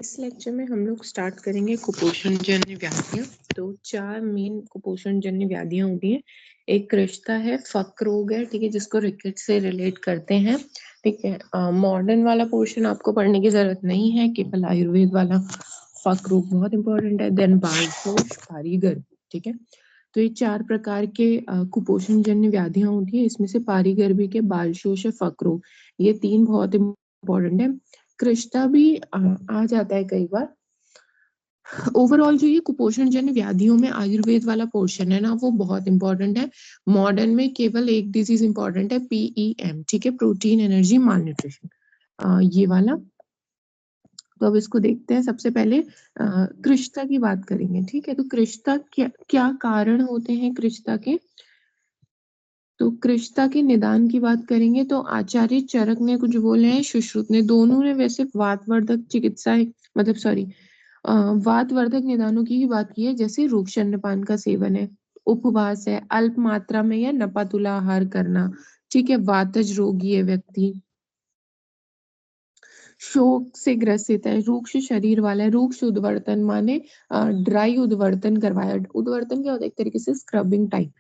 इस लेक्चर में हम लोग स्टार्ट करेंगे कुपोषण जन्य व्याधियां। तो 4 मेन कुपोषण जन्य व्याधियां होती हैं। एक कृष्ठा है, फक रोग है, ठीक है, जिसको रिकेट से रिलेट करते हैं। ठीक है, मॉडर्न वाला पोर्शन आपको पढ़ने की जरूरत नहीं है, केवल आयुर्वेद वाला फक रोग बहुत इंपॉर्टेंट है। देन बालशोष, पारीगर, ठीक है। तो ये 4 प्रकार के कुपोषण जन्य व्याधियां होती है। इसमें से पारीगर्भी के, बालशोष, फक रोग, ये 3 बहुत इंपॉर्टेंट है। कृष्णा भी आ जाता है कई बार। ओवरऑल जो ये कुपोषण जन्य व्याधियों में आयुर्वेद वाला पोर्शन है ना, वो बहुत इंपॉर्टेंट है। मॉडर्न में केवल एक डिजीज इंपॉर्टेंट है, PEM, ठीक है, प्रोटीन एनर्जी मालन्यूट्रिशन, ये वाला। तो अब इसको देखते हैं। सबसे पहले कृष्णा की बात करेंगे, ठीक है। तो कृष्णा क्या क्या कारण होते हैं कृष्णा के? तो कृष्णा के निदान की बात करेंगे तो आचार्य चरक ने कुछ बोले हैं, सुश्रुत ने, दोनों ने वैसे वातवर्धक चिकित्साएं, मतलब सॉरी, वातवर्धक निदानों की ही बात की है। जैसे रूक्ष अन्नपान का सेवन है, उपवास है, अल्प मात्रा में या नपातुला आहार करना, ठीक है, वातज रोगी है व्यक्ति, शोक से ग्रसित है, रूक्ष शरीर वाला है, रूक्ष उद्वर्तन माने ड्राई उद्वर्तन करवाया। उद्वर्तन क्या होता है? एक तरीके से स्क्रबिंग टाइप,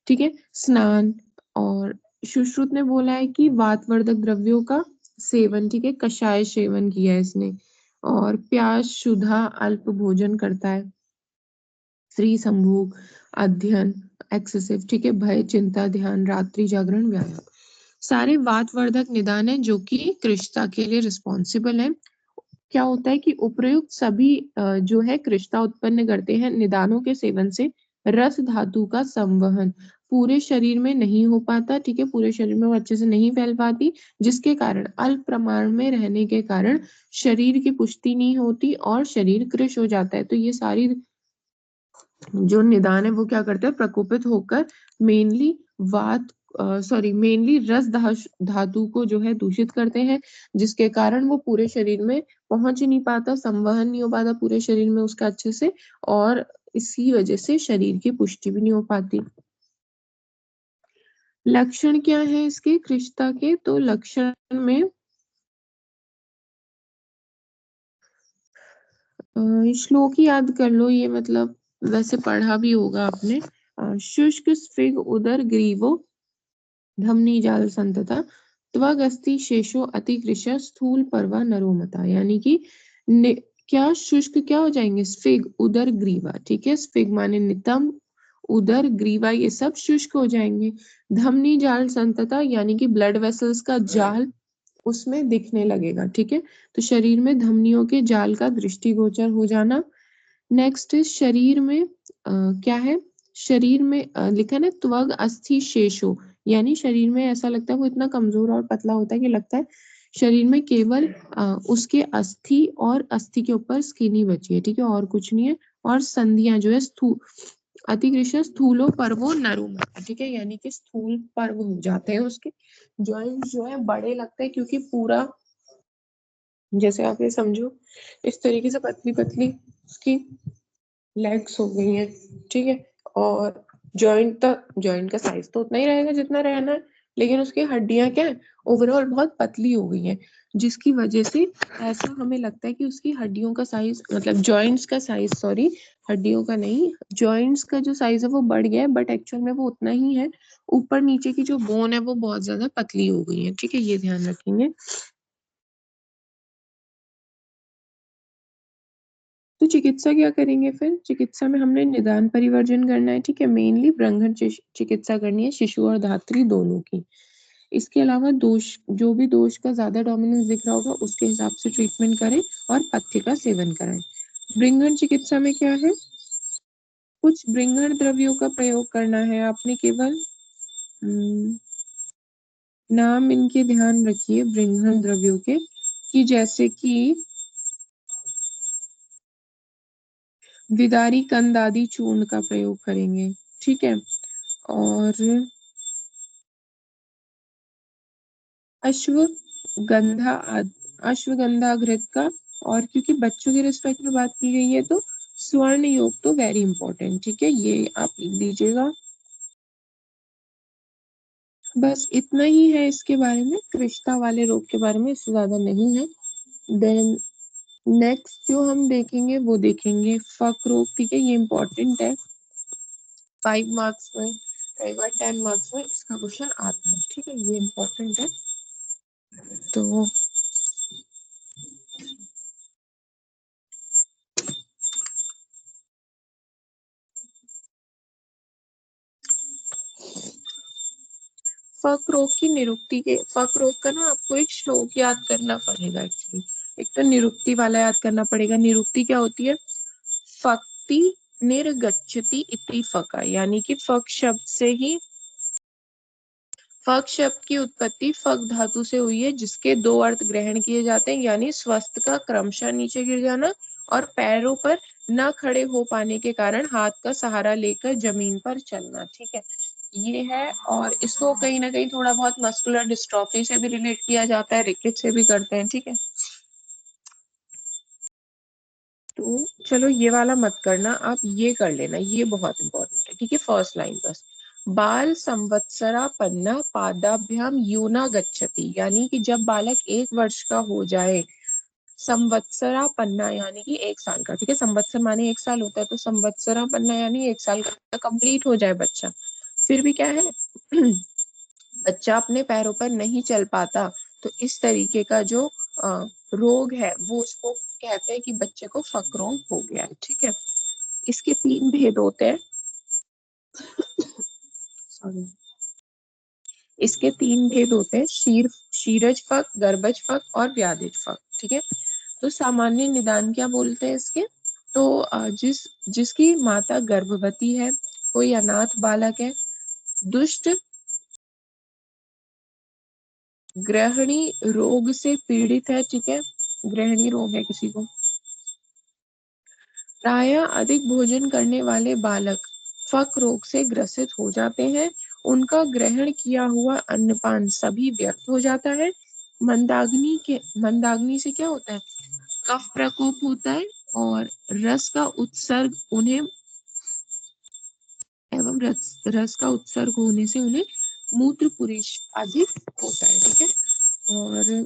ठीक है, स्नान। और सुश्रुत ने बोला है कि वातवर्धक द्रव्यों का सेवन, ठीक है, कषाय सेवन किया है इसने। और प्यास, शुद्धा, अल्प भोजन करता है, स्त्री संभोग, अध्ययन, एक्सेसिव, ठीक है, भय, चिंता, ध्यान, रात्रि जागरण, व्यायाम, सारे वातवर्धक निदान है जो कि कृष्णा के लिए रिस्पॉन्सिबल है। क्या होता है कि उपर्युक्त सभी जो है कृष्णा उत्पन्न करते हैं निदानों के सेवन से। रस धातु का संवहन पूरे शरीर में नहीं हो पाता, ठीक है, पूरे शरीर में वो अच्छे से नहीं फैल पाती, जिसके कारण अल्प प्रमाण में रहने के कारण शरीर की पुष्टि नहीं होती और शरीर कृश हो जाता है। तो ये सारी जो निदान है वो क्या करते हैं? प्रकोपित होकर मेनली वात मेनली रस धातु को जो है दूषित करते हैं, जिसके कारण वो पूरे शरीर में पहुंच ही नहीं पाता, संवहन नहीं हो पाता पूरे शरीर में उसका अच्छे से, और इसी वजह से शरीर की पुष्टि भी नहीं हो पाती। लक्षण क्या है इसके कृष्णा के? तो लक्षण में श्लोक ही याद कर लो, ये मतलब वैसे पढ़ा भी होगा आपने। शुष्क स्फिग उदर ग्रीवो धमनी जाल संतता त्वगस्ति शेषो अतिकृश स्थूल पर्वा नरोमता, यानी कि क्या शुष्क क्या हो जाएंगे? स्फिग, उदर, ग्रीवा, ठीक है, स्फिग माने नितंब, उदर, ग्रीवा, ये सब शुष्क हो जाएंगे। धमनी जाल संतता यानी कि ब्लड वेसल्स का जाल उसमें दिखने लगेगा, ठीक है, तो शरीर में धमनियों के जाल का दृष्टिगोचर हो जाना। नेक्स्ट इज शरीर में क्या है? शरीर में लिखा है त्वग अस्थि शेषो, यानी शरीर में ऐसा लगता है वो इतना कमजोर और पतला होता है कि लगता है शरीर में केवल उसके अस्थि और अस्थि के ऊपर स्किन ही बची है, ठीक है, और कुछ नहीं है। और संधियां जो है अतिकृष्ण स्थूलो पर्वो नरुम, ठीक है, यानी कि स्थूल पर्व हो जाते हैं उसके। जॉइंट जो है बड़े लगते हैं क्योंकि पूरा, जैसे आप ये समझो, इस तरीके से पतली पतली उसकी लेग्स हो गई हैं, ठीक है। और जॉइंट का साइज तो उतना ही रहेगा जितना रहना है, लेकिन उसकी हड्डियां क्या है? ओवरऑल बहुत पतली हो गई हैं, जिसकी वजह से ऐसा हमें लगता है कि उसकी हड्डियों का साइज, मतलब जॉइंट्स का साइज, सॉरी, हड्डियों का नहीं, जॉइंट्स का जो साइज है वो बढ़ गया है, बट एक्चुअल में वो उतना ही है। ऊपर नीचे की जो बोन है वो बहुत ज्यादा पतली हो गई है, ठीक है, ये ध्यान रखेंगे। तो चिकित्सा क्या करेंगे फिर? चिकित्सा में हमने निदान परिवर्जन करना है, ठीक है, मेनली ब्रंघन चिकित्सा करनी है, शिशु और धात्री दोनों की। इसके अलावा दोष, जो भी दोष का ज्यादा डोमिनेंस दिख रहा होगा उसके हिसाब से ट्रीटमेंट करें और पथ्य का सेवन कराएं। ब्रिंगण चिकित्सा में क्या है? कुछ ब्रिंगण द्रव्यों का प्रयोग करना है आपने, केवल नाम इनके ध्यान रखिए ब्रिंगण द्रव्यों के, कि जैसे कि विदारी कंद आदि चूर्ण का प्रयोग करेंगे, ठीक है। और अश्वगंधा अश्वगंधा घृत का। और क्योंकि बच्चों के रिस्पेक्ट में बात की गई है तो स्वर्ण योग तो वेरी इंपॉर्टेंट, ठीक है, ये आप लिख दीजिएगा। बस इतना ही है इसके बारे में, कृष्णा वाले रोग के बारे में, इससे ज्यादा नहीं है। देन नेक्स्ट जो हम देखेंगे वो देखेंगे फक रोग, ठीक है, ये इंपॉर्टेंट है, 5 मार्क्स में, कई बार 10 मार्क्स में इसका क्वेश्चन आता है, ठीक है, ये इंपॉर्टेंट है। तो फक रोग की निरुक्ति के, फक रोग का ना आपको एक श्लोक याद करना पड़ेगा एक्चुअली, एक तो निरुक्ति वाला याद करना पड़ेगा। निरुक्ति क्या होती है? फक्ति निर्गच्छति इति फका, यानी कि फक शब्द से ही, फक शब्द की उत्पत्ति फक धातु से हुई है, जिसके दो अर्थ ग्रहण किए जाते हैं, यानी स्वस्थ का क्रमशः नीचे गिर जाना और पैरों पर न खड़े हो पाने के कारण हाथ का सहारा लेकर जमीन पर चलना, ठीक है, ये है। और इसको कहीं ना कहीं थोड़ा बहुत मस्कुलर डिस्ट्रॉफी से भी रिलेट किया जाता है, रिकेट से भी करते हैं, ठीक है। तो चलो ये वाला मत करना, आप ये कर लेना, ये बहुत इंपॉर्टेंट है, ठीक है। फर्स्ट लाइन बस, बाल संवत्सरा पन्ना पादाभ्याम यूना गच्छति, यानी कि जब बालक 1 वर्ष का हो जाए, संवत्सरा पन्ना यानी कि 1 साल का, ठीक है, संवत्सर माने 1 साल होता है, तो संवत्सरा पन्ना यानी 1 साल का कंप्लीट हो जाए बच्चा, फिर भी क्या है बच्चा अपने पैरों पर नहीं चल पाता, तो इस तरीके का जो रोग है वो उसको कहते हैं कि बच्चे को फक रोग हो गया है, ठीक है। इसके 3 भेद होते हैं, सॉरी, इसके 3 भेद होते हैं, शीरज फक, गर्भज फक और व्याधिज फक, ठीक है। तो सामान्य निदान क्या बोलते हैं इसके? तो जिसकी माता गर्भवती है, कोई अनाथ बालक है, दुष्ट ग्रहणी रोग से पीड़ित है, ठीक है, ग्रहणी रोग है किसी को, प्रायः अधिक भोजन करने वाले बालक फक रोग से ग्रसित हो जाते हैं, उनका ग्रहण किया हुआ अन्नपान सभी व्यर्थ हो जाता है, मंदाग्नि से क्या होता है? कफ प्रकोप होता है, और रस का उत्सर्ग उन्हें एवं रस का उत्सर्ग होने से उन्हें मूत्र पुरीष आदि होता है, ठीक है। और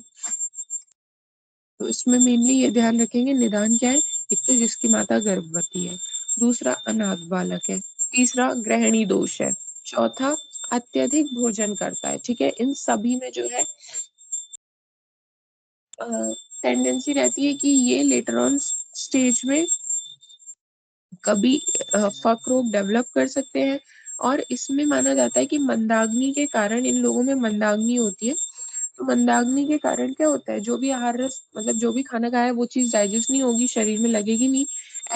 तो इसमें मेनली ये ध्यान रखेंगे निदान क्या है, एक तो जिसकी माता गर्भवती है, दूसरा अनाथ बालक है, तीसरा ग्रहणी दोष है, चौथा अत्यधिक भोजन करता है, ठीक है। इन सभी में जो है टेंडेंसी रहती है कि ये लेटर ऑन स्टेज में कभी फक रोग डेवलप कर सकते हैं, और इसमें माना जाता है कि मंदाग्नि के कारण, इन लोगों में मंदाग्नि होती है, तो मंदाग्नि के कारण क्या होता है, जो भी आहार रस, मतलब जो भी खाना खाया है वो चीज डाइजेस्ट नहीं होगी, शरीर में लगेगी नहीं,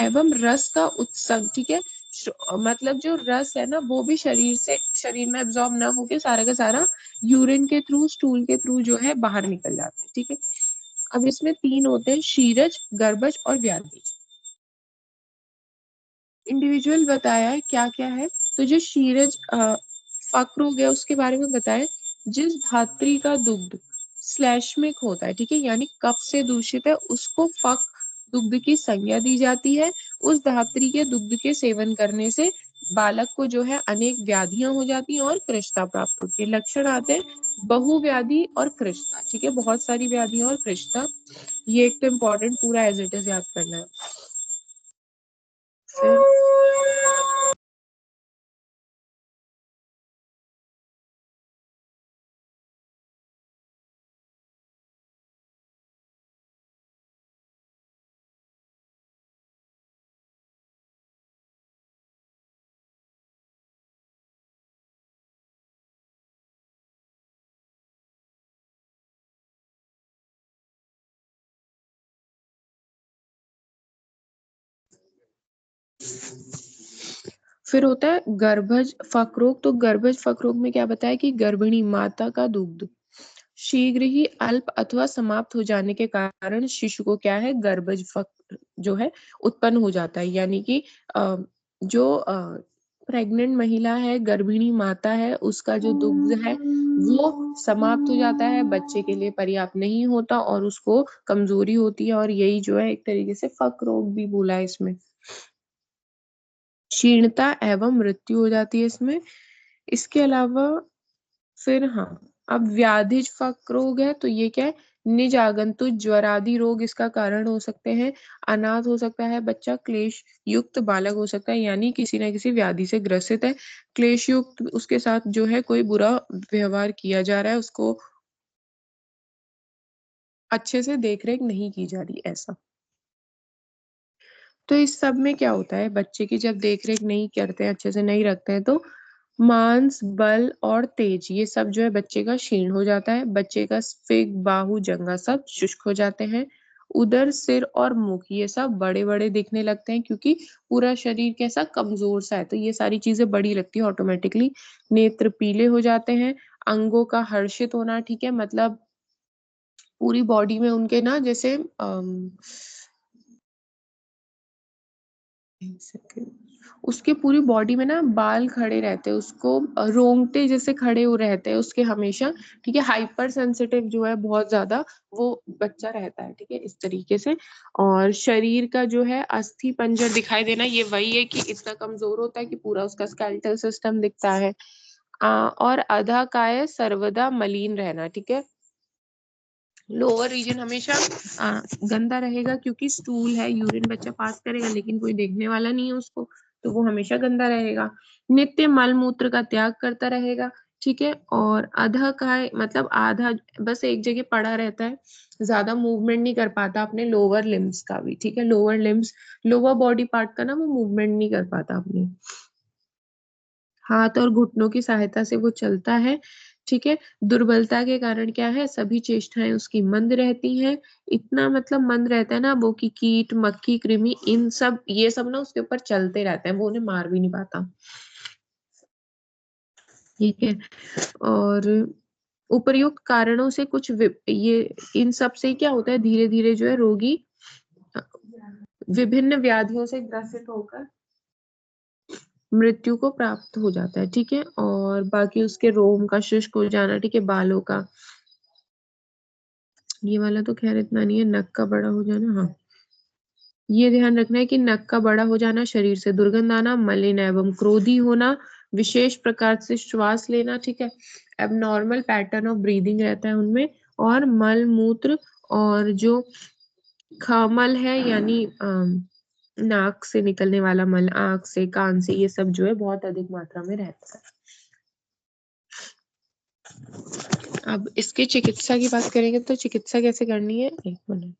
एवं रस का उत्सर्ग, ठीक है, मतलब जो रस है ना वो भी शरीर में एब्जॉर्ब ना होके सारा का सारा यूरिन के थ्रू, स्टूल के थ्रू जो है बाहर निकल जाता है, ठीक है। अब इसमें 3 होते हैं, शीरज, गर्भज और व्याधिज। इंडिविजुअल बताया है क्या क्या है, तो जो शीरज फक रोग है उसके बारे में बताया, जिस धात्री का दुग्ध श्लेष्मिक होता है, ठीक है, यानी कफ से दूषित है, उसको फक दुग्ध की संज्ञा दी जाती है। उस धात्री के दुग्ध के सेवन करने से बालक को जो है अनेक व्याधियां हो जाती हैं और कृष्णता प्राप्त होती है। लक्षण आते हैं बहुव्याधि और कृष्णता, ठीक है, बहुत सारी व्याधियां और कृष्णता, ये एक तो इम्पोर्टेंट पूरा एज इट इज याद करना है। फिर फिर होता है गर्भज फक रोग, तो गर्भज फक रोग में क्या बताया कि गर्भिणी माता का दुग्ध शीघ्र ही अल्प अथवा समाप्त हो जाने के कारण शिशु को क्या है, गर्भज फक जो है उत्पन्न हो जाता है, यानी कि जो प्रेग्नेंट महिला है, गर्भिणी माता है, उसका जो दुग्ध है वो समाप्त हो जाता है, बच्चे के लिए पर्याप्त नहीं होता और उसको कमजोरी होती है, और यही जो है एक तरीके से फक रोग भी बोला है इसमें, क्षीणता एवं मृत्यु हो जाती है इसमें। इसके अलावा फिर हाँ, अब व्याधिज फक रोग है, तो ये क्या है, निज आगंतुक ज्वरादि रोग इसका कारण हो सकते हैं। अनाथ हो सकता है बच्चा, क्लेश युक्त बालक हो सकता है, यानी किसी न किसी व्याधि से ग्रसित है, क्लेश युक्त उसके साथ जो है कोई बुरा व्यवहार किया जा रहा है, उसको अच्छे से देख रेख नहीं की जा रही, ऐसा। तो इस सब में क्या होता है, बच्चे की जब देख रेख नहीं करते हैं, अच्छे से नहीं रखते हैं, तो मांस बल और तेज ये सब जो है बच्चे का क्षीण हो जाता है, बच्चे का स्फिग बाहु जंगा सब शुष्क हो जाते हैं, उदर सिर और मुख ये सब बड़े बड़े दिखने लगते हैं, क्योंकि पूरा शरीर कैसा कमजोर सा है, तो ये सारी चीजें बड़ी लगती है ऑटोमेटिकली। नेत्र पीले हो जाते हैं, अंगों का हर्षित होना, ठीक है, मतलब पूरी बॉडी में उनके ना जैसे एक सेकंड, उसके पूरी बॉडी में ना बाल खड़े रहते हैं, उसको रोंगटे जैसे खड़े हो रहते हैं उसके हमेशा, ठीक है, हाइपर सेंसिटिव जो है बहुत ज्यादा वो बच्चा रहता है, ठीक है, इस तरीके से। और शरीर का जो है अस्थि पंजर दिखाई देना, ये वही है कि इतना कमजोर होता है कि पूरा उसका स्केलेटल सिस्टम दिखता है। और अधा काय सर्वदा मलिन रहना, ठीक है, लोअर रीजन हमेशा गंदा रहेगा, क्योंकि स्टूल है, यूरिन बच्चा पास करेगा लेकिन कोई देखने वाला नहीं है उसको, तो वो हमेशा गंदा रहेगा। नित्य मल मूत्र का त्याग करता रहेगा, ठीक है, और आधा का मतलब आधा बस एक जगह पड़ा रहता है, ज्यादा मूवमेंट नहीं कर पाता अपने लोअर लिम्स का भी, ठीक है, lower limbs lower body part का ना वो मूवमेंट नहीं कर पाता अपने हाथ और घुटनों की सहायता से वो चलता है, ठीक है। दुर्बलता के कारण क्या है, सभी चेष्टाएं उसकी मंद रहती हैं, इतना मतलब मंद रहता है ना वो कि कीट मक्खी कृमि इन सब ये सब ना उसके ऊपर चलते रहते हैं, वो उन्हें मार भी नहीं पाता, ठीक है। और उपर्युक्त कारणों से ये इन सब से क्या होता है, धीरे धीरे जो है रोगी अ, विभिन्न व्याधियों से ग्रसित होकर मृत्यु को प्राप्त हो जाता है, ठीक है। और बाकी उसके रोम का शुष्क हो जाना, ठीक है, बालों का, ये वाला तो खैर इतना नहीं है, नक का बड़ा हो जाना, हाँ, ये ध्यान रखना है कि नक का बड़ा हो जाना, शरीर से दुर्गंध आना, मलिन एवं क्रोधी होना, विशेष प्रकार से श्वास लेना, ठीक है, एबनॉर्मल पैटर्न ऑफ ब्रीदिंग रहता है उनमें, और मल मूत्र और जो खामल है यानी नाक से निकलने वाला मल, आंख से, कान से, ये सब जो है बहुत अधिक मात्रा में रहता है। अब इसके चिकित्सा की बात करेंगे तो चिकित्सा कैसे करनी है, एक मिनट।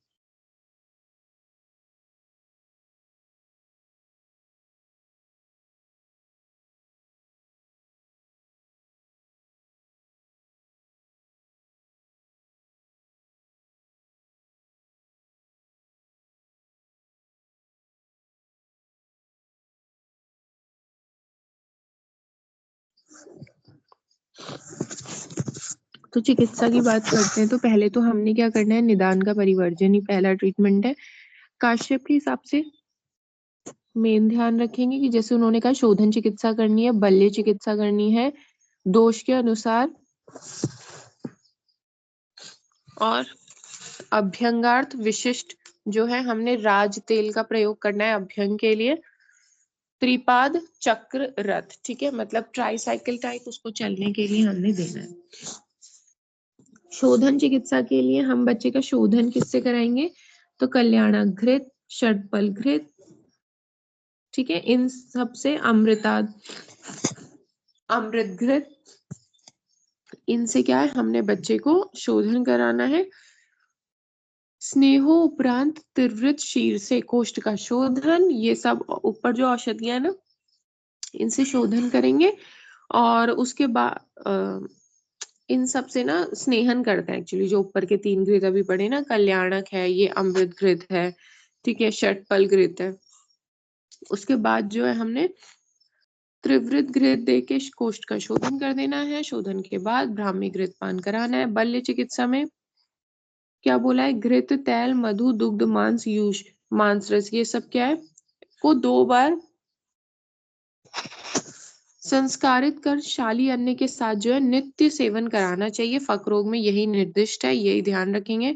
तो चिकित्सा की बात करते हैं, तो पहले तो हमने क्या करना है, निदान का परिवर्जन ही पहला ट्रीटमेंट है। काश्यप के हिसाब से मेन ध्यान रखेंगे कि जैसे उन्होंने कहा शोधन चिकित्सा करनी है, बल्य चिकित्सा करनी है, दोष के अनुसार, और अभ्यंगार्थ विशिष्ट जो है हमने राज तेल का प्रयोग करना है अभ्यंग के लिए, त्रिपाद चक्र रथ, ठीक है, मतलब ट्राईसाइकिल टाइप उसको चलने के लिए हमने देना है। शोधन चिकित्सा के लिए हम बच्चे का शोधन किससे कराएंगे, तो कल्याणाघृत, षडपल घृत, ठीक है, इन सब से अमृत घृत, इनसे क्या है हमने बच्चे को शोधन कराना है। स्नेहो उपरांत तीव्रत शीर से कोष्ठ का शोधन, ये सब ऊपर जो औषधियां है ना इनसे शोधन करेंगे। और उसके बाद इन सब से ना स्नेहन करते हैं एक्चुअली, जो ऊपर के 3 घृत अभी पढ़े ना, कल्याणक है, ये अमृत घृत है, ठीक है, षटपल घृत है। उसके बाद जो है हमने त्रिवृत घृत दे के कोष्ठ का शोधन कर देना है, शोधन के बाद ब्राह्मी घृत पान कराना है। बल्य चिकित्सा में क्या बोला है, घृत तैल मधु दुग्ध मांस यूष मांस रस ये सब क्या है को 2 बार संस्कारित कर शाली अन्न के साथ जो है नित्य सेवन कराना चाहिए। फक रोग में यही निर्दिष्ट है, यही ध्यान रखेंगे।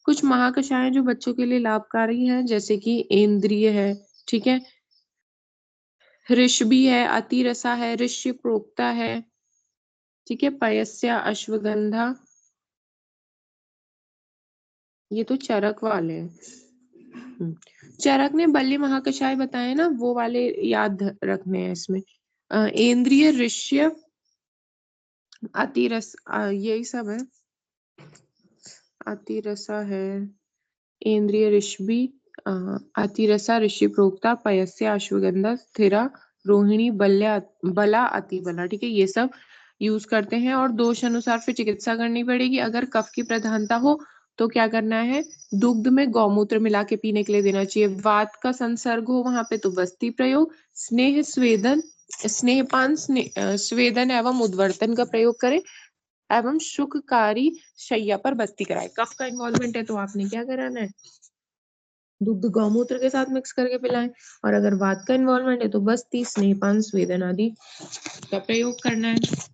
कुछ महाकषाय जो बच्चों के लिए लाभकारी हैं, जैसे कि इंद्रिय है, ठीक है, ऋषभि है, अतिरसा है, ऋष्य प्रोक्ता है, ठीक है, पयस्या अश्वगंधा, ये तो चरक वाले हैं। चरक ने बल्ली महाकषाय बताए ना, वो वाले याद रखने हैं इसमें। इंद्रिय ऋष्य अतिरस यही सब है। अतिरसा है, इंद्रिय ऋषभि, अतिरसा ऋषि प्रोक्ता पयस्य अश्वगंधा स्थिरा रोहिणी बला अति बला। ठीक है, ये सब यूज करते हैं। और दोष अनुसार फिर चिकित्सा करनी पड़ेगी। अगर कफ की प्रधानता हो तो क्या करना है, दुग्ध में गौमूत्र मिला के पीने के लिए देना चाहिए। वात का संसर्ग हो वहां पे तो बस्ती प्रयोग, स्नेह स्वेदन स्नेहपान स्वेदन एवं उद्वर्तन का प्रयोग करें, एवं सुखकारी शैया पर बस्ती कराए। कफ का इन्वॉल्वमेंट है तो आपने क्या कराना है, दुग्ध गौमूत्र के साथ मिक्स करके पिलाएं। और अगर वात का इन्वॉल्वमेंट है तो बस्ती स्नेहपान स्वेदन आदि का प्रयोग करना है।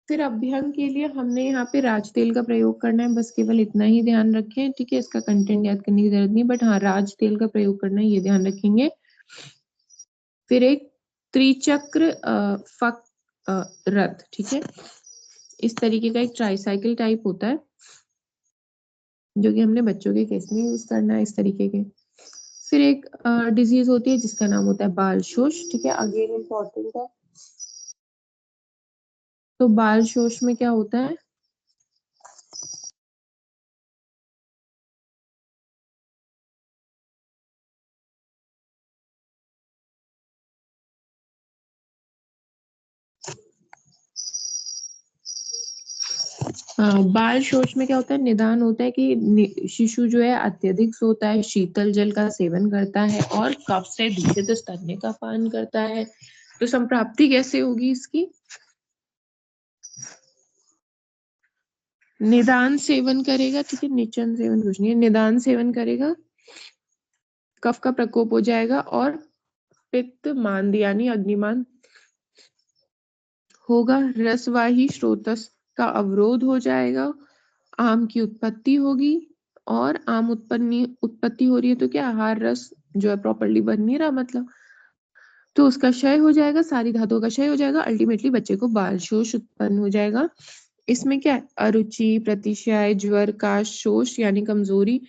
फिर अभ्यंग के लिए हमने यहाँ पे राज तेल का प्रयोग करना है, बस केवल इतना ही ध्यान रखें। ठीक है, इसका कंटेंट याद करने की जरूरत नहीं, बट हाँ राज तेल का प्रयोग करना है, ये ध्यान रखेंगे। फिर एक त्रिचक्र फक रथ, ठीक है, इस तरीके का एक ट्राईसाइकिल टाइप होता है जो कि हमने बच्चों के केस में यूज करना है इस तरीके के। फिर एक डिजीज होती है जिसका नाम होता है बाल शोष। ठीक है, अगेन इम्पोर्टेंट है। तो बाल शोष में क्या होता है, बाल शोष में क्या होता है, निदान होता है कि शिशु जो है अत्यधिक सोता है, शीतल जल का सेवन करता है और कफ से दूषित स्तन्य का पान करता है। तो संप्राप्ति कैसे होगी इसकी, निदान सेवन करेगा। ठीक है, निचन सेवन कुछ नहीं है, निदान सेवन करेगा, कफ का प्रकोप हो जाएगा और पित्त मांद यानी अग्निमान होगा, रसवाही स्रोतस का अवरोध हो जाएगा, आम की उत्पत्ति होगी। और आम उत्पत्ति हो रही है तो क्या, आहार रस जो है प्रॉपरली बन नहीं रहा, मतलब तो उसका क्षय हो जाएगा, सारी धातुओं का क्षय हो जाएगा, अल्टीमेटली बच्चे को बाल शोष उत्पन्न हो जाएगा। इसमें क्या है, अरुचि, प्रतिशय, ज्वर, काश, शोष यानी कमजोरी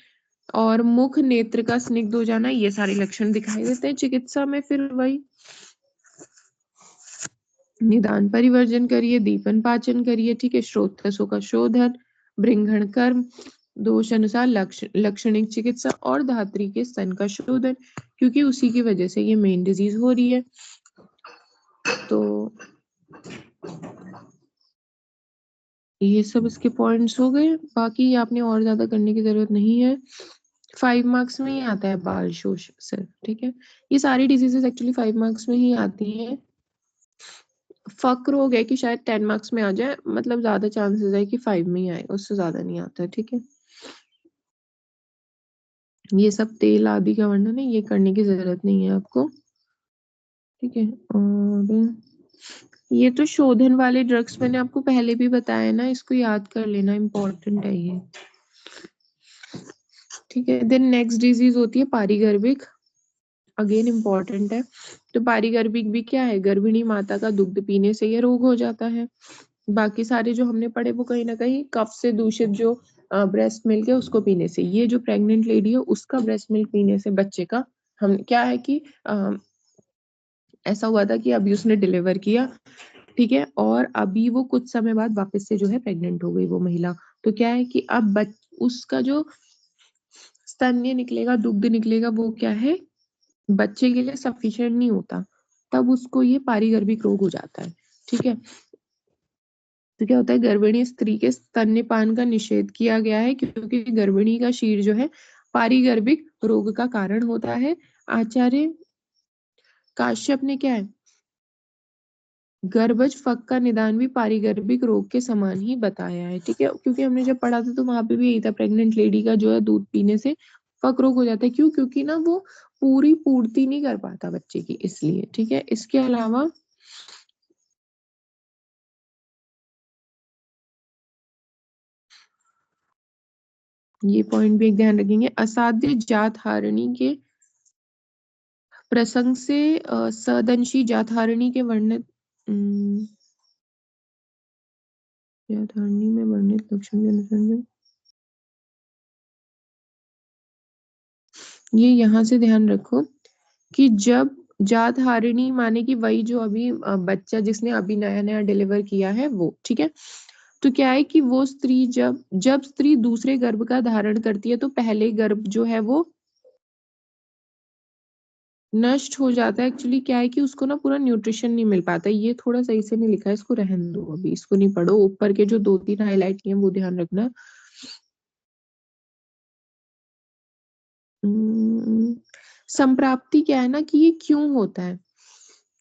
और मुख नेत्र का स्निग्ध हो जाना, ये सारे लक्षण दिखाई देते हैं चिकित्सा में। फिर वही निदान परिवर्जन करिए, दीपन पाचन करिए। ठीक है, श्रोत्रसों का शोधन, बृंघण कर्म, दोष अनुसार लक्षणिक चिकित्सा और धात्री के स्तन का शोधन, क्योंकि उसी की वजह से ये मेन डिजीज हो रही है। तो ये सब इसके पॉइंट्स हो गए, बाकी आपने और ज्यादा करने की जरूरत नहीं है। 5 मार्क्स में ही आता है बाल शोष सिर्फ। ठीक है, ये सारी डिजीजेस एक्चुअली 5 मार्क्स में ही आती हैं। फक्र हो गया कि शायद 10 मार्क्स में आ जाए, मतलब ज्यादा चांसेस है कि 5 में ही आएगा, उससे ज्यादा नहीं आता है। ठीक है, ये सब तेल आदि का वर्णन है, ये करने की जरूरत नहीं है आपको। ठीक है, और ये तो शोधन वाले ड्रग्स मैंने आपको पहले भी बताया ना, इसको याद कर लेना, इम्पोर्टेंट है ये। ठीक है, देन नेक्स्ट डिजीज होती है पारिगर्भिक, अगेन इम्पोर्टेंट है। तो पारिगर्भिक भी क्या है, गर्भिणी माता का दुग्ध पीने से ये रोग हो जाता है। बाकी सारे जो हमने पढ़े वो कहीं ना कहीं कफ से दूषित जो ब्रेस्ट मिल्क है उसको पीने से, ये जो प्रेग्नेंट लेडी है उसका ब्रेस्ट मिल्क पीने से बच्चे का, हम क्या है कि ऐसा हुआ था कि अभी उसने डिलीवर किया, ठीक है, और अभी वो कुछ समय बाद वापस से जो है प्रेग्नेंट हो गई वो महिला। तो क्या है कि अब उसका जो स्तन्य निकलेगा, दुग्ध निकलेगा, वो क्या है बच्चे के लिए सफिशिएंट नहीं होता, तब उसको ये पारिगर्भिक रोग हो जाता है। ठीक है, तो क्या होता है, गर्भिणी स्त्री के स्तन्यपान का निषेध किया गया है क्योंकि गर्भिणी का शीर जो है पारिगर्भिक रोग का कारण होता है। आचार्य काश्यप ने क्या है, गर्भज फक का निदान भी पारिगर्भिक रोग के समान ही बताया है। ठीक है, क्योंकि हमने जब पढ़ा था तो वहां पे भी यही था, प्रेग्नेंट लेडी का जो है दूध पीने से फक रोग हो जाता है। क्यों, क्योंकि ना वो पूरी पूर्ति नहीं कर पाता बच्चे की, इसलिए। ठीक है, इसके अलावा ये पॉइंट भी एक ध्यान रखेंगे, असाध्य जात हारणी के प्रसंग से सदंशी जातहारणी के वर्णित जातहारणी में वर्णित लक्षण के अनुसार ये यहाँ से ध्यान रखो कि जब जात हारिणी माने कि वही जो अभी बच्चा जिसने अभी नया नया डिलीवर किया है वो, ठीक है। तो क्या है कि वो स्त्री जब जब स्त्री दूसरे गर्भ का धारण करती है तो पहले गर्भ जो है वो नष्ट हो जाता है। एक्चुअली क्या है कि उसको ना पूरा न्यूट्रिशन नहीं मिल पाता। ये थोड़ा सही से नहीं लिखा है, इसको रहने दो, अभी इसको नहीं पढ़ो। ऊपर के जो 2-3 हाईलाइट किए हैं वो ध्यान रखना। हम्म, संप्राप्ति क्या है ना कि ये क्यों होता है।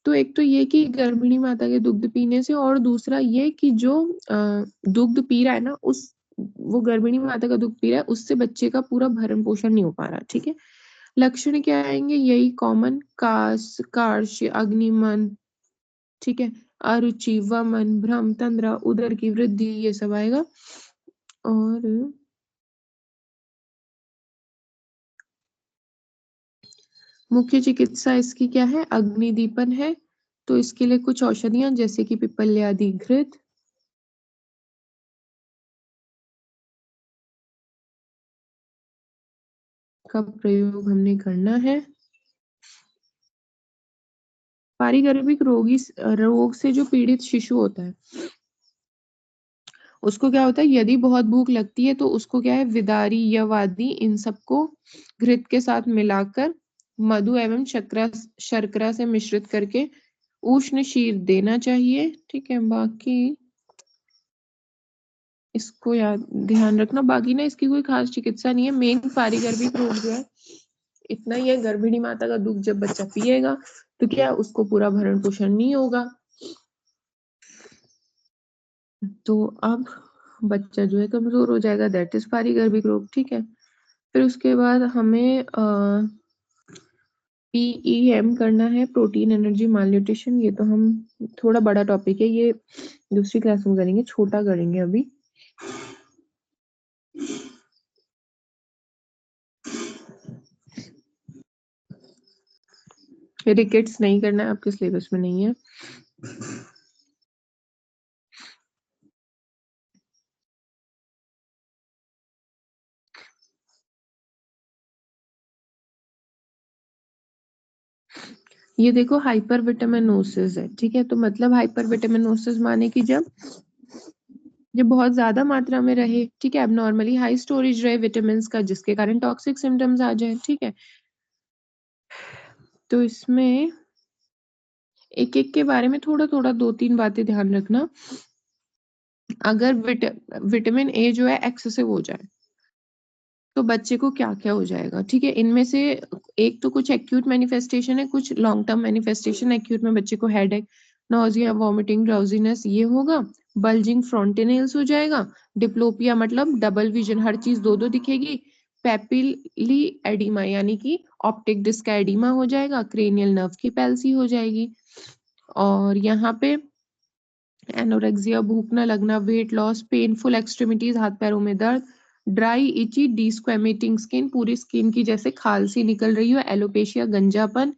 तो एक तो ये कि गर्भिणी माता के दुग्ध पीने से, और दूसरा ये कि जो दुग्ध पी रहा है ना, उस वो गर्भिणी माता का दुग्ध पी रहा है उससे बच्चे का पूरा भरण पोषण नहीं हो पा रहा, ठीक है। लक्षण क्या आएंगे, यही कॉमन, कास, कार्श्य, अग्निमन, ठीक है, अरुचि, वमन, भ्रम, तंद्रा, उदर की वृद्धि, ये सब आएगा। और मुख्य चिकित्सा इसकी क्या है, अग्निदीपन है। तो इसके लिए कुछ औषधियां जैसे कि पिपल्यादि घृत का प्रयोग हमने करना है। पारिगर्भिक रोग से जो पीड़ित शिशु होता है उसको क्या होता है, यदि बहुत भूख लगती है तो उसको क्या है, विदारी या वादी इन सबको घृत के साथ मिलाकर मधु एवं शर्करा शर्करा से मिश्रित करके उष्ण क्षीर देना चाहिए, ठीक है। बाकी इसको याद ध्यान रखना। बाकी ना इसकी कोई खास चिकित्सा नहीं है। मेन पारिगर्भिक रोग जो है इतना ही है, गर्भिणी माता का दूध जब बच्चा पिएगा तो क्या उसको पूरा भरण पोषण नहीं होगा। तो अब बच्चा जो है कमजोर हो जाएगा, दैट इज पारिगर्भिक रोग, ठीक है। फिर उसके बाद हमें पीईएम करना है, प्रोटीन एनर्जी माल न्यूट्रिशन। ये तो हम थोड़ा बड़ा टॉपिक है, ये दूसरी क्लास में करेंगे, छोटा करेंगे अभी। रिकेट्स नहीं करना है, आपके सिलेबस में नहीं है। ये देखो हाइपर विटामिनोसिस है, ठीक है। तो मतलब हाइपर विटामिनोसिस माने कि जब बहुत ज्यादा मात्रा में रहे, ठीक है, अब नॉर्मली हाई स्टोरेज रहे विटामिन का, जिसके कारण टॉक्सिक सिम्टम्स आ जाए, ठीक है। तो इसमें एक एक के बारे में थोड़ा थोड़ा 2-3 बातें ध्यान रखना। अगर विटामिन ए जो है एक्सेसिव हो जाए तो बच्चे को क्या क्या हो जाएगा, ठीक है। इनमें से एक तो कुछ एक्यूट मैनिफेस्टेशन है, कुछ लॉन्ग टर्म मैनिफेस्टेशन। एक्यूट में बच्चे को हेडेक, नोजिया, वॉमिटिंग, ड्राउजीनेस ये होगा। बल्जिंग फ्रंटिनेल्स हो जाएगा। डिप्लोपिया मतलब डबल विजन, हर चीज दो दो दिखेगी। पेपिली एडिमा यानी कि ऑप्टिक डिस्क का एडिमा हो जाएगा। क्रेनियल नर्व की पैल्सी हो जाएगी। और यहाँ पे एनोरेक्सिया, भूख न लगना, वेट लॉस, पेनफुल एक्सट्रीमिटीज, हाथ पैरों में दर्द, ड्राई इची डिस्क्वेमेटिंग स्किन, पूरी स्किन की जैसे खालसी निकल रही हो, एलोपेशिया, गंजापन,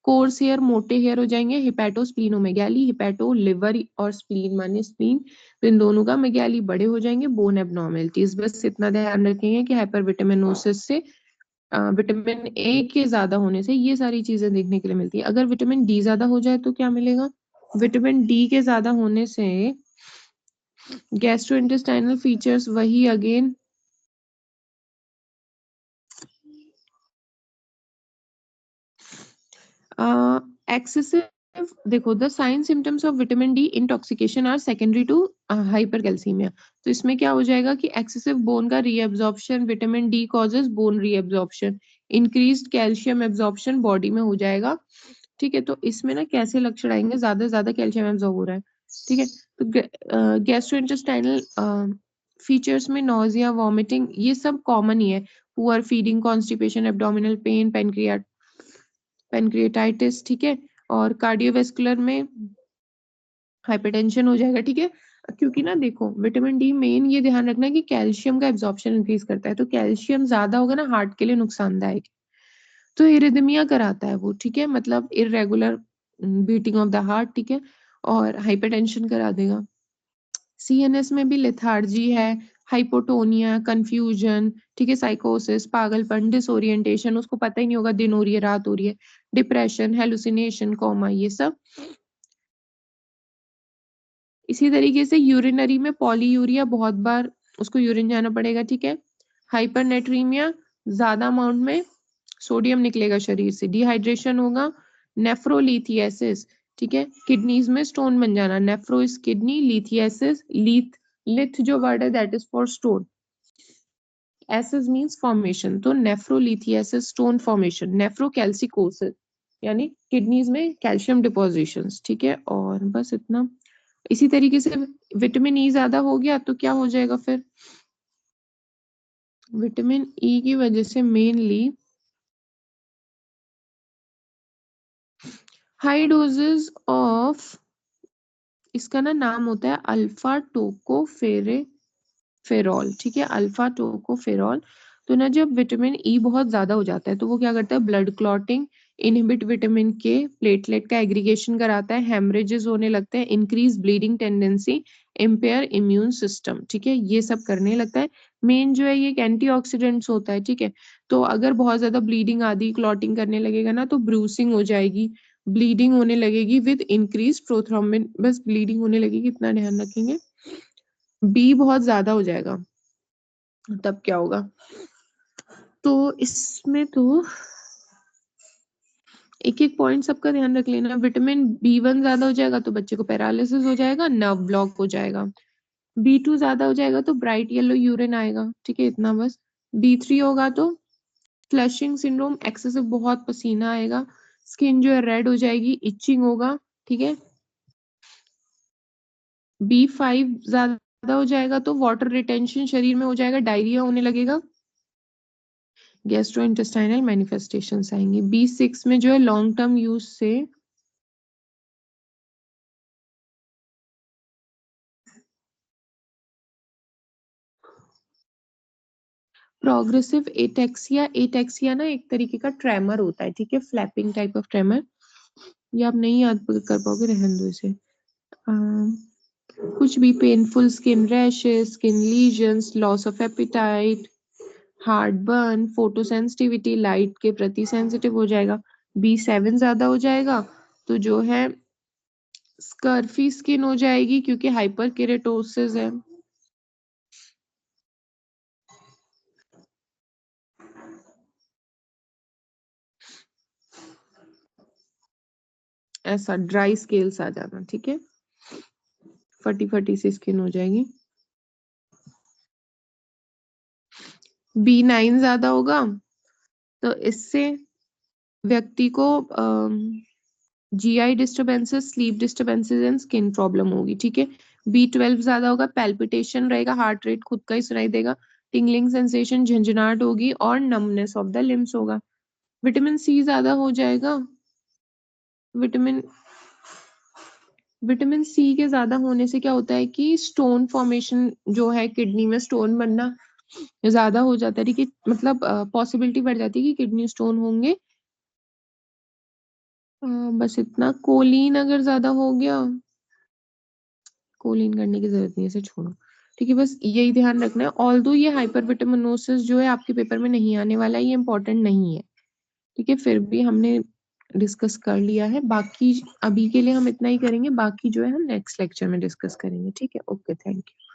कोर्स हेयर, मोटे हेयर हो जाएंगे, हिपैटो स्प्लीनोमेगैली, हिपैटो लिवर और स्प्लीन माने स्प्लीन, तो इन दोनों का मेगैली बड़े हो जाएंगे, बोन एबनॉर्मेलिटीज। बस इतना ध्यान रखेंगे कि हाइपरविटामिनोसिस से विटामिन ए के ज्यादा होने से ये सारी चीजें देखने के लिए मिलती है। अगर विटामिन डी ज्यादा हो जाए तो क्या मिलेगा, विटामिन डी के ज्यादा होने से गैस्ट्रोइंटेस्टाइनल फीचर्स वही अगेन, एक्सेसिव। देखो the sign symptoms of vitamin D intoxication are secondary to hypercalcaemia. तो इसमें क्या हो जाएगा कि एक्सेसिव बोन का reabsorption, vitamin D causes bone reabsorption, increased calcium absorption body में हो जाएगा, ठीक है। तो इसमें ना कैसे लक्षण आएंगे, ज्यादा से ज्यादा कैल्शियम एब्जॉर्ब हो रहा है, ठीक है। तो गैस्ट्रोइंटेस्टाइनल फीचर्स में नोजिया, वॉमिटिंग ये सब कॉमन ही है। Poor feeding, constipation, abdominal pain, pancreatitis, ठीक है। और कार्डियोवेस्कुलर में हाइपरटेंशन हो जाएगा, ठीक है। क्योंकि ना देखो विटामिन डी मेन ये ध्यान रखना है कि कैल्शियम का एब्जॉर्प्शन इंक्रीज करता है। तो कैल्शियम ज्यादा होगा ना हार्ट के लिए नुकसानदायक है। तो इरिदमिया कराता है वो, ठीक है, मतलब irregular beating of the heart, ठीक है। और हाइपरटेंशन करा देगा। सीएनएस में भी लेथार्जी है, हाइपोटोनिया, कंफ्यूजन, ठीक है, साइकोसिस, पागलपन, डिसोरिएंटेशन, उसको पता ही नहीं होगा दिन हो रही है रात हो रही है, डिप्रेशन, हेलुसिनेशन, कोमा, ये सब। इसी तरीके से यूरिनरी में पॉलीयूरिया, बहुत बार उसको यूरिन जाना पड़ेगा, ठीक है। हाइपरनेट्रीमिया, ज्यादा अमाउंट में सोडियम निकलेगा शरीर से, डिहाइड्रेशन होगा। नेफ्रोलिथियासिस, ठीक है, किडनीज में स्टोन बन जाना, nephro is kidney, lithiasis, lith जो वर्ड है that is for stone, asis means formation, तो नेफ्रोलिथियासिस स्टोन फॉर्मेशन, नेफ्रोकैल्सिकोसिस यानी किडनीज में कैल्शियम डिपोजिशंस, ठीक है। और बस इतना। इसी तरीके से विटामिन ई ज्यादा हो गया तो क्या हो जाएगा फिर, विटामिन ई की वजह से मेनली हाई डोजेस ऑफ, इसका ना नाम होता है अल्फा टोकोफेरॉल, ठीक है, अल्फा टोकोफेरॉल। तो ना जब विटामिन ई बहुत ज्यादा हो जाता है तो वो क्या करता है, ब्लड क्लॉटिंग, इनहिबिट विटामिन के, प्लेटलेट का एग्रीगेशन कराता है, हेमरेजेस होने लगते हैं, increase bleeding tendency, empire immune system, ठीक है, ये सब करने लगता है। मेन जो है ये एक एंटीऑक्सीडेंट्स होता है, ठीक है। तो अगर बहुत ज्यादा ब्लीडिंग आदि क्लॉटिंग करने लगेगा ना तो ब्रूसिंग हो जाएगी, ब्लीडिंग होने लगेगी विद इंक्रीज प्रोथ्रोम्बिन, बस ब्लीडिंग होने लगेगी, इतना ध्यान रखेंगे। बी बहुत ज्यादा हो जाएगा तब क्या होगा, तो इसमें तो एक एक पॉइंट सबका ध्यान रख लेना। विटामिन बी 1 ज्यादा हो जाएगा तो बच्चे को पैरालिसिस हो जाएगा, नर्व ब्लॉक हो जाएगा। बी 2 ज्यादा हो जाएगा तो ब्राइट येलो यूरिन आएगा, ठीक है, इतना बस। बी 3 होगा तो फ्लशिंग सिंड्रोम, एक्सेसिव बहुत पसीना आएगा, स्किन जो है रेड हो जाएगी, इचिंग होगा, ठीक है। बी 5 ज्यादा हो जाएगा तो वाटर रिटेंशन शरीर में हो जाएगा, डायरिया होने लगेगा, गैस्ट्रो इंटेस्टाइनल मैनिफेस्टेशंस आएंगे। बी 6 में जो है लॉन्ग टर्म यूज से प्रोग्रेसिव एटेक्सिया, एटेक्सिया ना एक तरीके का ट्रेमर होता है, ठीक है, फ्लैपिंग टाइप ऑफ ट्रेमर, ये आप नहीं याद कर पाओगे, रहने दो इसे। अम, कुछ भी, painful skin rashes, skin lesions, loss of appetite, heart burn, photo sensitivity, light के प्रति सेंसिटिव हो जाएगा। बी 7 ज्यादा हो जाएगा तो जो है स्कर्फी स्किन हो जाएगी क्योंकि हाइपर केरेटोसिस है। ऐसा ड्राई स्केल्स आ जाना, ठीक है, फटी फटी सी स्किन हो जाएगी। बी 9 ज्यादा होगा तो इससे व्यक्ति को GI disturbances, sleep disturbances and skin problem होगी, ठीक है। बी 12 ज्यादा होगा, पैल्पिटेशन रहेगा, हार्ट रेट खुद का ही सुनाई देगा, टिंगलिंग सेंसेशन, झंझनाहट होगी और नमनेस ऑफ द लिम्स होगा। विटामिन सी ज्यादा हो जाएगा, विटामिन विटामिन सी के ज्यादा होने से क्या होता है कि स्टोन फॉर्मेशन जो है, किडनी में स्टोन बनना ज्यादा हो जाता है, ठीक है, मतलब पॉसिबिलिटी बढ़ जाती है कि किडनी स्टोन होंगे। बस इतना। कोलिन अगर ज्यादा हो गया, कोलिन करने की जरूरत नहीं है, इसे छोड़ो, ठीक है, बस यही ध्यान रखना है। ऑल्दो ये हाइपरविटामिनोसिस जो है आपके पेपर में नहीं आने वाला है, ये इंपॉर्टेंट नहीं है, ठीक है, फिर भी हमने डिस्कस कर लिया है, बाकी अभी के लिए हम इतना ही करेंगे, बाकी जो है हम नेक्स्ट लेक्चर में डिस्कस करेंगे, ठीक है, ओके, थैंक यू।